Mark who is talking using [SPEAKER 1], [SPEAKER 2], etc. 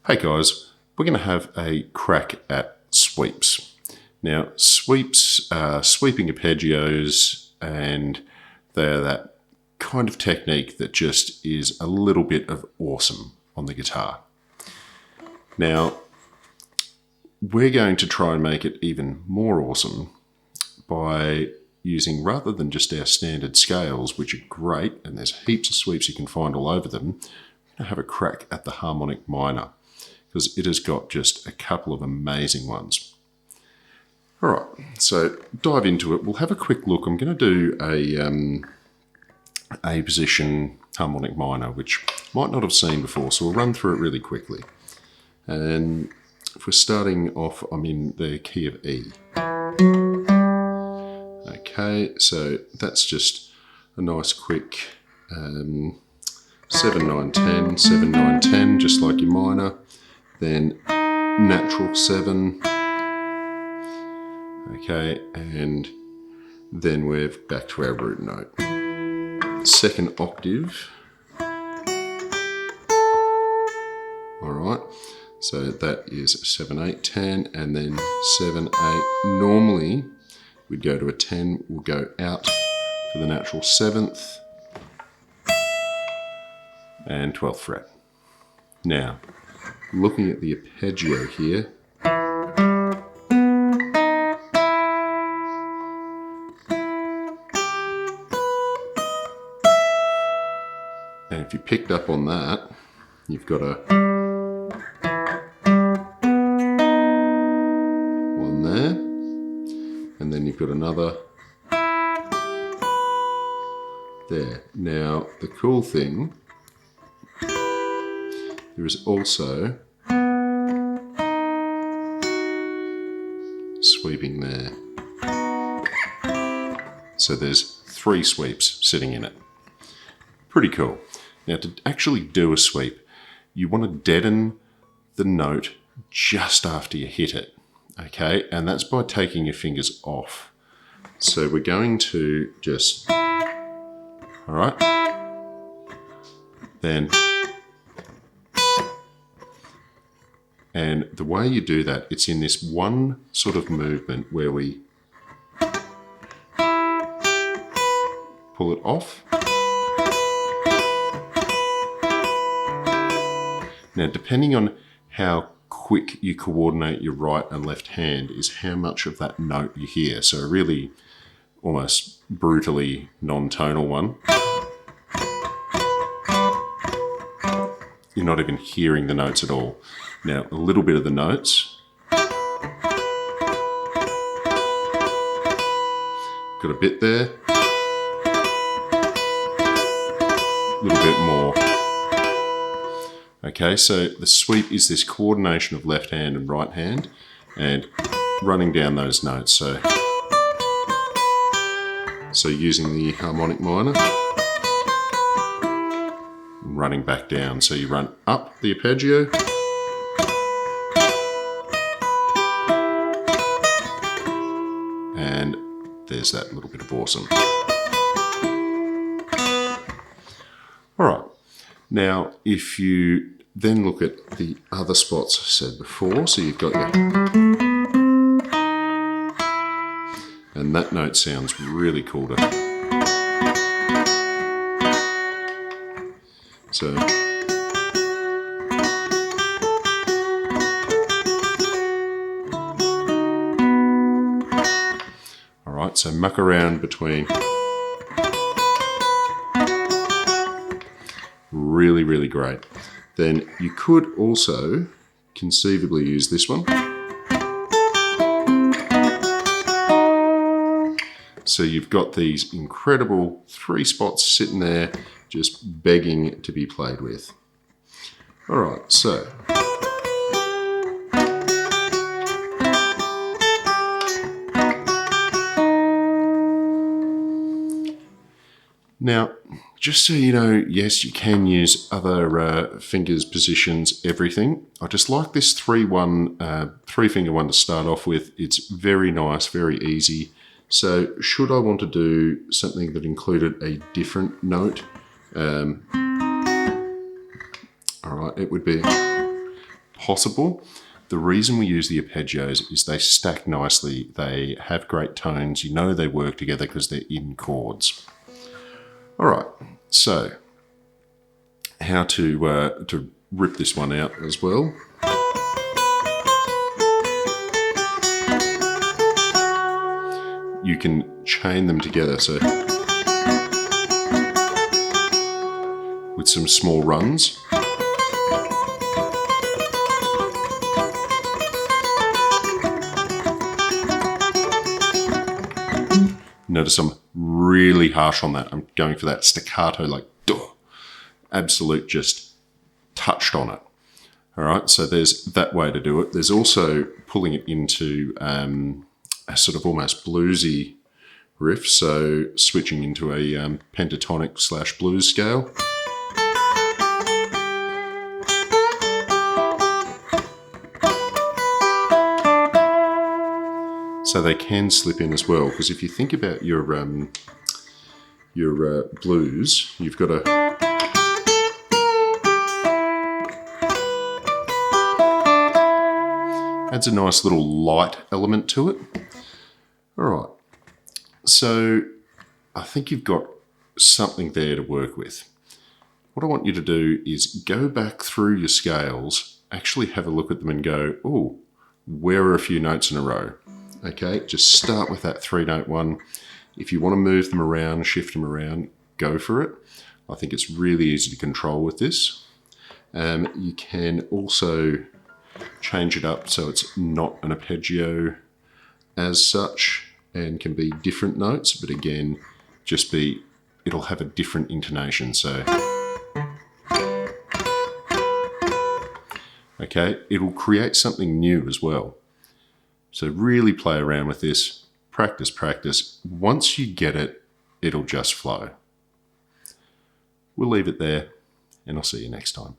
[SPEAKER 1] Hey guys, we're going to have a crack at sweeps. Now, sweeps are sweeping arpeggios, and they're that kind of technique that just is a little bit of awesome on the guitar. Now, we're going to try and make it even more awesome by using, rather than just our standard scales, which are great, and there's heaps of sweeps you can find all over them, we're going to have a crack at the harmonic minor, because it has got just a couple of amazing ones. All right, so dive into it. We'll have a quick look. I'm going to do a position harmonic minor, which you might not have seen before, so we'll run through it really quickly. And if we're starting off, I'm in the key of E. Okay, so that's just a nice quick 7, 9, 10, 7, 9, 10, just like your minor. Then natural 7. Okay, and then we're back to our root note. Second octave. All right, so that is 7, 8, 10, and then 7, 8. Normally, we'd go to a 10. We'll go out for the natural 7th and 12th fret. Now, looking at the arpeggio here, and if you picked up on that, you've got a one there, and then you've got another there. Now, the cool thing, there is also sweeping there. So there's 3 sweeps sitting in it. Pretty cool. Now, to actually do a sweep, you want to deaden the note just after you hit it, okay? And that's by taking your fingers off. So we're going to just, all right, then, and the way you do that, it's in this one sort of movement where we pull it off. Now, depending on how quick you coordinate your right and left hand is how much of that note you hear. So a really almost brutally non-tonal one, you're not even hearing the notes at all. Now, a little bit of the notes. Got a bit there. A little bit more. Okay, so the sweep is this coordination of left hand and right hand and running down those notes. So using the harmonic minor and running back down. So you run up the arpeggio, and there's that little bit of awesome. All right, now if you then look at the other spots I said before, so you've got your, and that note sounds really cool to, so, all right, so muck around between, really, really great. Then you could also conceivably use this one. So you've got these incredible 3 spots sitting there just begging to be played with. All right, so. Now, just so you know, yes, you can use other fingers, positions, everything. I just like this 3-finger one to start off with. It's very nice, very easy. So should I want to do something that included a different note, all right, it would be possible. The reason we use the arpeggios is they stack nicely. They have great tones. You know they work together because they're in chords. All right, so how to rip this one out as well. You can chain them together, so with some small runs. Notice I'm really harsh on that. I'm going for that staccato, like, duh, absolute just touched on it. All right, so there's that way to do it. There's also pulling it into a sort of almost bluesy riff, so switching into a pentatonic / blues scale. So they can slip in as well, because if you think about your blues, you've got a adds a nice little light element to it. All right, so I think you've got something there to work with. What I want you to do is go back through your scales, actually have a look at them and go, oh, where are a few notes in a row? Okay, just start with that 3-note one. If you want to move them around, shift them around, go for it. I think it's really easy to control with this. You can also change it up so it's not an arpeggio as such and can be different notes, but again, it'll have a different intonation. So, okay, it'll create something new as well. So really play around with this, practice, practice. Once you get it, it'll just flow. We'll leave it there, and I'll see you next time.